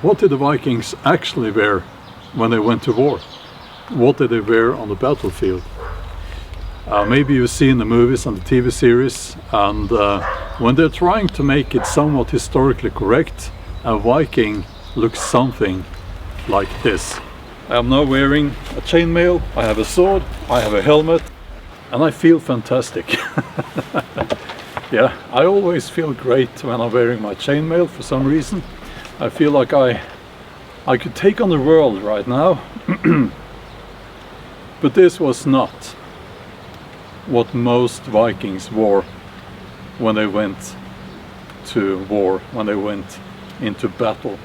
What did the Vikings actually wear when they went to war? What did they wear on the battlefield? Maybe you've seen the movies and the TV series, and when they're trying to make it somewhat historically correct, a Viking looks something like this. I am now wearing a chainmail, I have a sword, I have a helmet, and I feel fantastic. Yeah, I always feel great when I'm wearing my chainmail for some reason. I feel like I could take on the world right now. But this was not what most Vikings wore when they went to war, when they went into battle.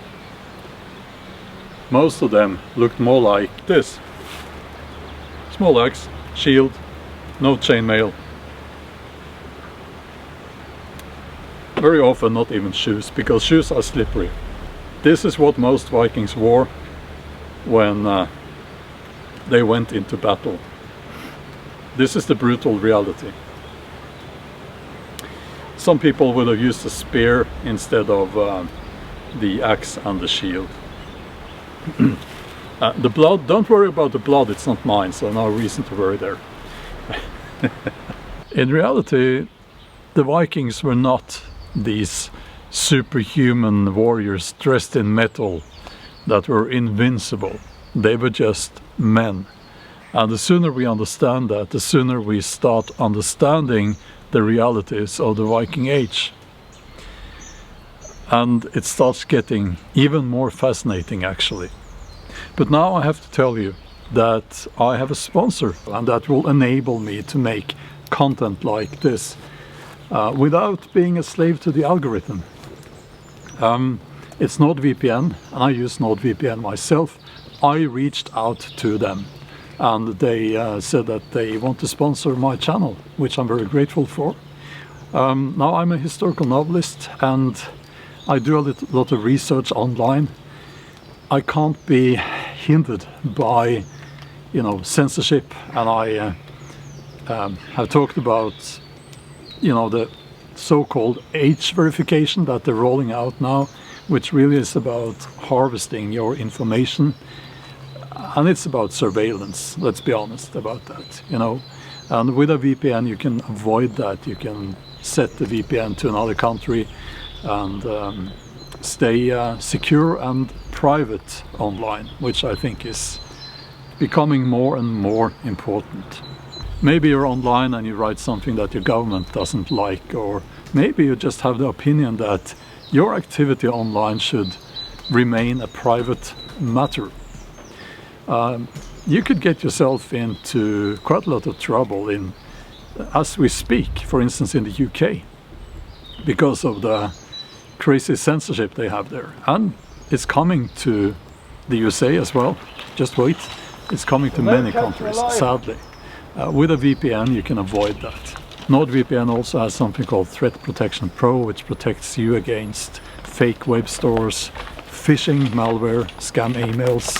Most of them looked more like this. Small axe, shield, no chainmail. Very often not even shoes, because shoes are slippery. This is what most Vikings wore when they went into battle. This is the brutal reality. Some people would have used a spear instead of the axe and the shield. The blood, don't worry about the blood, it's not mine, so no reason to worry there. In reality, the Vikings were not these superhuman warriors dressed in metal that were invincible. They were just men. And the sooner we understand that, the sooner we start understanding the realities of the Viking Age. And it starts getting even more fascinating, actually. But now I have to tell you that I have a sponsor, and that will enable me to make content like this without being a slave to the algorithm. It's NordVPN, and I use NordVPN myself. I reached out to them, and they said that they want to sponsor my channel, which I'm very grateful for. Now I'm a historical novelist, and I do a lot of research online. I can't be hindered by, censorship, and I have talked about, the so-called age verification that they're rolling out now, which really is about harvesting your information, and it's about surveillance. Let's be honest about that, And with a VPN you can avoid that. You can set the VPN to another country and stay secure and private online, which I think is becoming more and more important. Maybe you're online and you write something that your government doesn't like, or maybe you just have the opinion that your activity online should remain a private matter. You could get yourself into quite a lot of trouble as we speak, for instance in the UK, because of the crazy censorship they have there. And it's coming to the USA as well. Just wait, it's coming to many countries, sadly. With a VPN you can avoid that. NordVPN also has something called Threat Protection Pro, which protects you against fake web stores, phishing, malware, scam emails.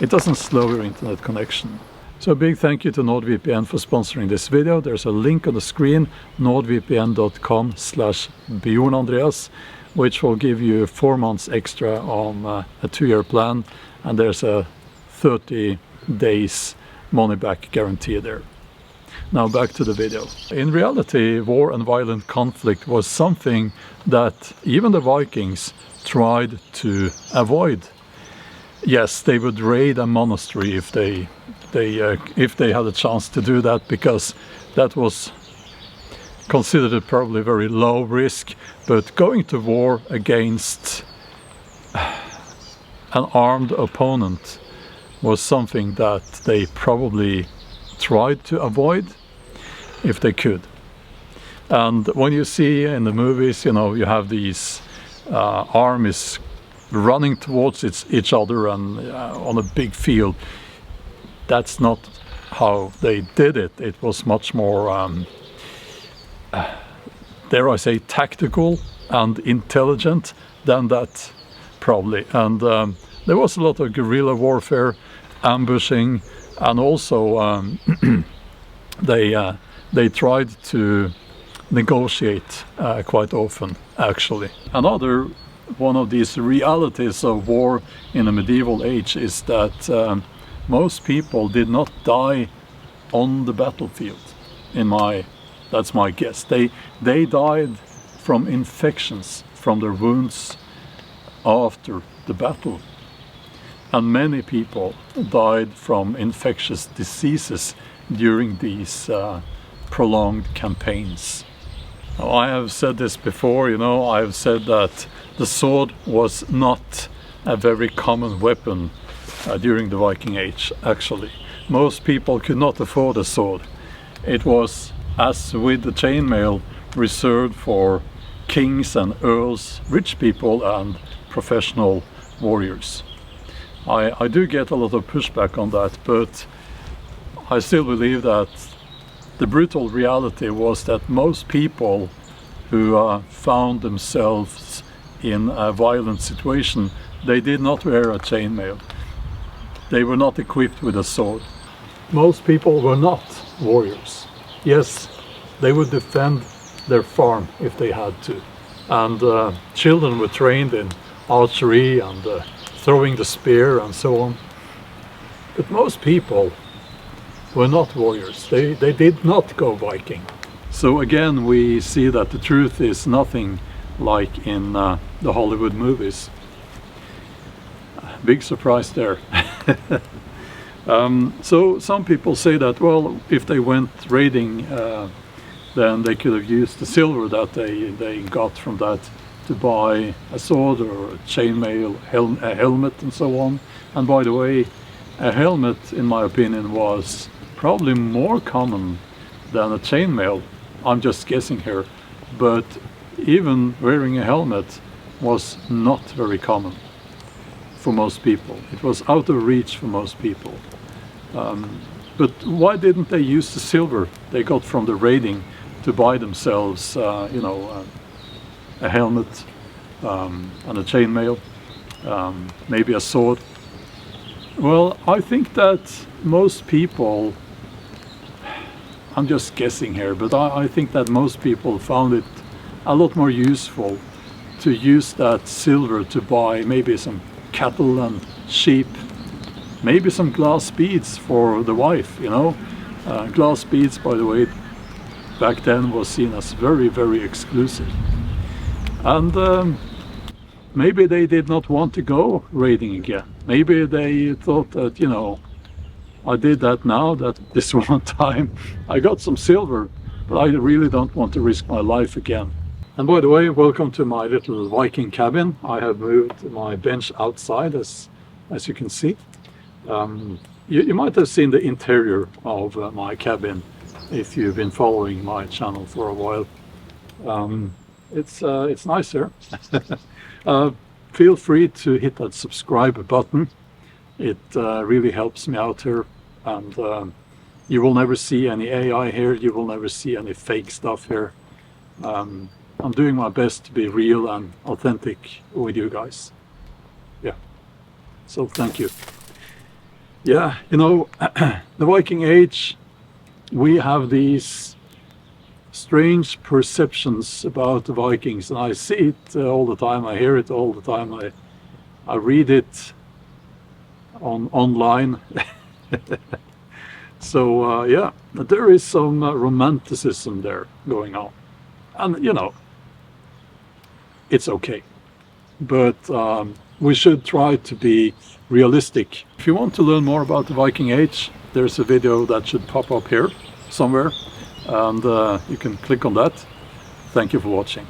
It doesn't slow your internet connection. So a big thank you to NordVPN for sponsoring this video. There's a link on the screen, nordvpn.com/Bjorn Andreas, which will give you 4 months extra on a 2-year plan, and there's a 30 days money back guarantee there. Now back to the video. In reality, war and violent conflict was something that even the Vikings tried to avoid. Yes, they would raid a monastery if they had a chance to do that, because that was considered probably very low risk. But going to war against an armed opponent was something that they probably tried to avoid if they could. And when you see in the movies, you have these armies running towards each other and on a big field, that's not how they did it. It was much more, dare I say, tactical and intelligent than that, probably. And there was a lot of guerrilla warfare, ambushing, and also they tried to negotiate quite often, actually. Another one of these realities of war in the medieval age is that most people did not die on the battlefield. That's my guess. They died from infections, from their wounds after the battle. And many people died from infectious diseases during these prolonged campaigns. Now, I have said this before, I have said that the sword was not a very common weapon during the Viking Age, actually. Most people could not afford a sword. It was, as with the chainmail, reserved for kings and earls, rich people and professional warriors. I do get a lot of pushback on that, but I still believe that the brutal reality was that most people who found themselves in a violent situation, they did not wear a chainmail. They were not equipped with a sword. Most people were not warriors. Yes, they would defend their farm if they had to. And children were trained in archery and throwing the spear and so on. But most people were not warriors. They did not go Viking. So again, we see that the truth is nothing like in the Hollywood movies. Big surprise there. So some people say that, well, if they went raiding, then they could have used the silver that they got from that to buy a sword or a chainmail, a helmet and so on. And by the way, a helmet, in my opinion, was probably more common than a chainmail. I'm just guessing here, but even wearing a helmet was not very common for most people. It was out of reach for most people. But why didn't they use the silver they got from the raiding to buy themselves, a helmet and a chainmail, maybe a sword? Well, I think that most people, I'm just guessing here, but I think that most people found it a lot more useful to use that silver to buy maybe some cattle and sheep, maybe some glass beads for the wife, Glass beads, by the way, back then was seen as very, very exclusive. And maybe they did not want to go raiding again. Maybe they thought that, I did that now, that this one time I got some silver, but I really don't want to risk my life again. And by the way, welcome to my little Viking cabin. I have moved my bench outside, as you can see. You might have seen the interior of my cabin if you've been following my channel for a while. It's nice here. Feel free to hit that subscribe button. It really helps me out here, and you will never see any AI here. You will never see any fake stuff here. I'm doing my best to be real and authentic with you guys. Yeah, so thank you. Yeah, the Viking Age, we have these strange perceptions about the Vikings, and I see it all the time. I hear it all the time. I read it online. So yeah, there is some romanticism there going on, and it's okay, but we should try to be realistic. If you want to learn more about the Viking Age, there's a video that should pop up here somewhere, and you can click on that. Thank you for watching.